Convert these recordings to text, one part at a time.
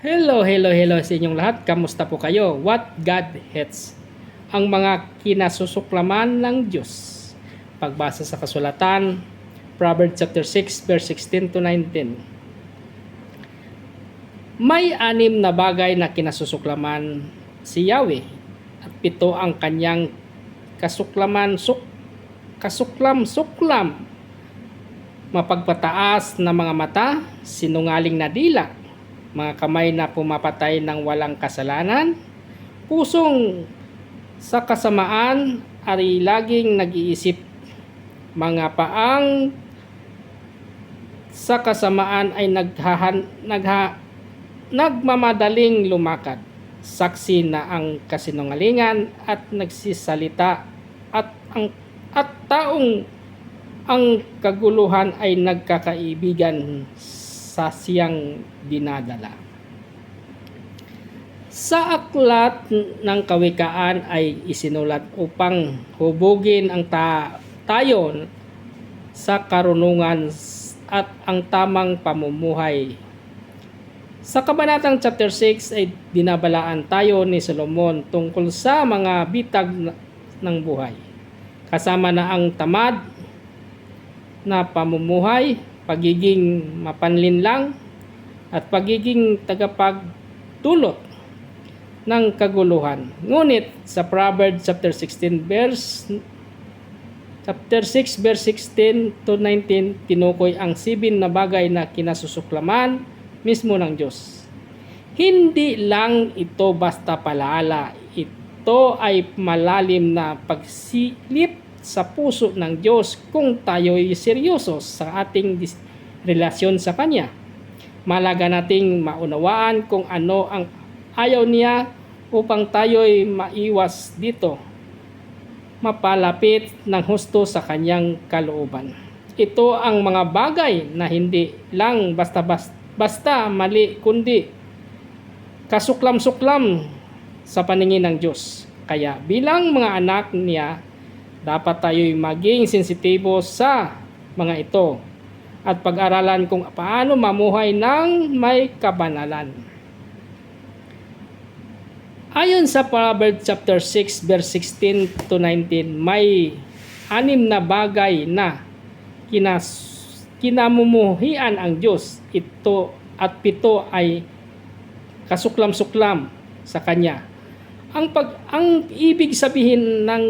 Hello sa inyong lahat. Kamusta po kayo? What God hates? Ang mga kinasusuklaman ng Diyos. Pagbasa sa kasulatan, Proverbs chapter 6, verse 16 to 19. May 6 na bagay na kinasusuklaman si Yahweh at 7 ang kanyang kasuklam-suklam, mapagpataas na mga mata, sinungaling na dila, mga kamay na pumapatay ng walang kasalanan, pusong sa kasamaan ay laging nag-iisip, mga paang sa kasamaan ay nagmamadaling lumakad, saksi na ang kasinungalingan at nagsisalita at taong ang kaguluhan ay nagkakaibigan sa siyang dinadala. Sa aklat ng kawikaan ay isinulat upang hubugin ang tayo sa karunungan at ang tamang pamumuhay. Sa kabanatang chapter 6 ay dinabalaan tayo ni Solomon tungkol sa mga bitag ng buhay. Kasama na ang tamad na pamumuhay, pagiging mapanlinlang at pagiging tagapagdulot ng kaguluhan. Ngunit sa Proverbs chapter 6 verse 16 to 19 tinukoy ang 7 na bagay na kinasusuklaman mismo ng Diyos. Hindi lang ito basta palaala, ito ay malalim na pagsilip sa puso ng Diyos kung tayo'y seryoso sa ating relasyon sa Kanya. Malaga nating maunawaan kung ano ang ayaw niya upang tayo'y maiwas dito, mapalapit ng husto sa Kanyang kalooban. Ito ang mga bagay na hindi lang basta mali, kundi kasuklam-suklam sa paningin ng Diyos. Kaya bilang mga anak niya, dapat tayo'y maging sensitibo sa mga ito at pag-aralan kung paano mamuhay ng may kabanalan. Ayon sa Proverbs chapter 6 verse 16 to 19, may 6 na bagay na kinamumuhian ang Diyos. Ito at 7 ay kasuklam-suklam sa Kanya. Ang ibig sabihin ng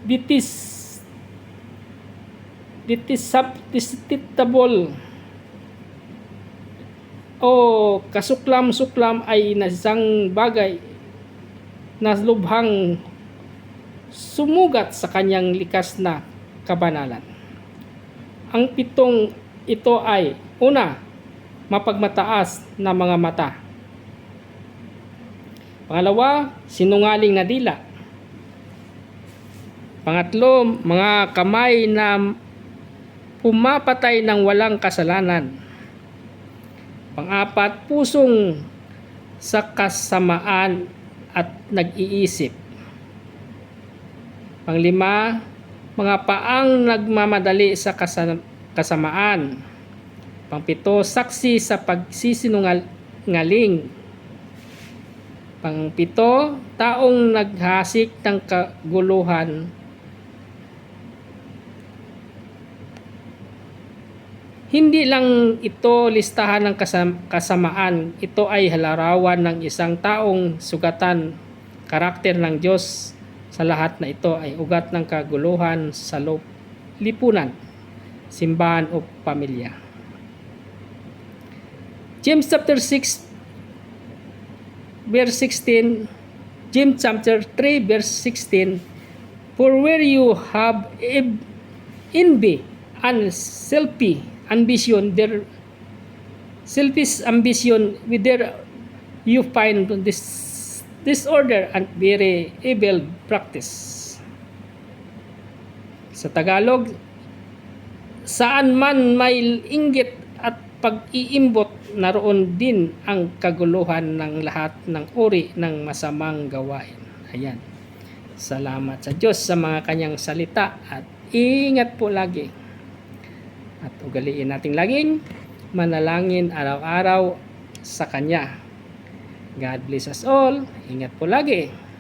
detestable o kasuklam-suklam ay isang bagay na lubhang sumugat sa Kanyang likas na kabanalan. Ang 7 ito ay: una, mapagmataas na mga mata. Pangalawa, sinungaling na dila. Pangatlo, mga kamay na pumapatay ng walang kasalanan. Pang-apat, pusong sa kasamaan at nag-iisip. Pang-5, mga paang nagmamadali sa kasamaan. Pang-7, saksi sa pagsisinungaling. Pang-7, taong naghasik ng kaguluhan. Hindi lang ito listahan ng kasamaan, ito ay larawan ng isang taong sugatan karakter ng Diyos. Sa lahat na ito ay ugat ng kaguluhan sa lipunan, simbahan o pamilya. James chapter 6 verse 16, James chapter 3 verse 16, for where you have envy and selfish ambition, with there you find this disorder and very evil practice. Sa Tagalog, saan man may inggit at pag-iimbot, naroon din ang kaguluhan ng lahat ng uri ng masamang gawain. Ayan. Salamat sa Diyos sa mga Kanyang salita at ingat po lagi. At ugaliin nating laging manalangin araw-araw sa Kanya. God bless us all. Ingat po lagi.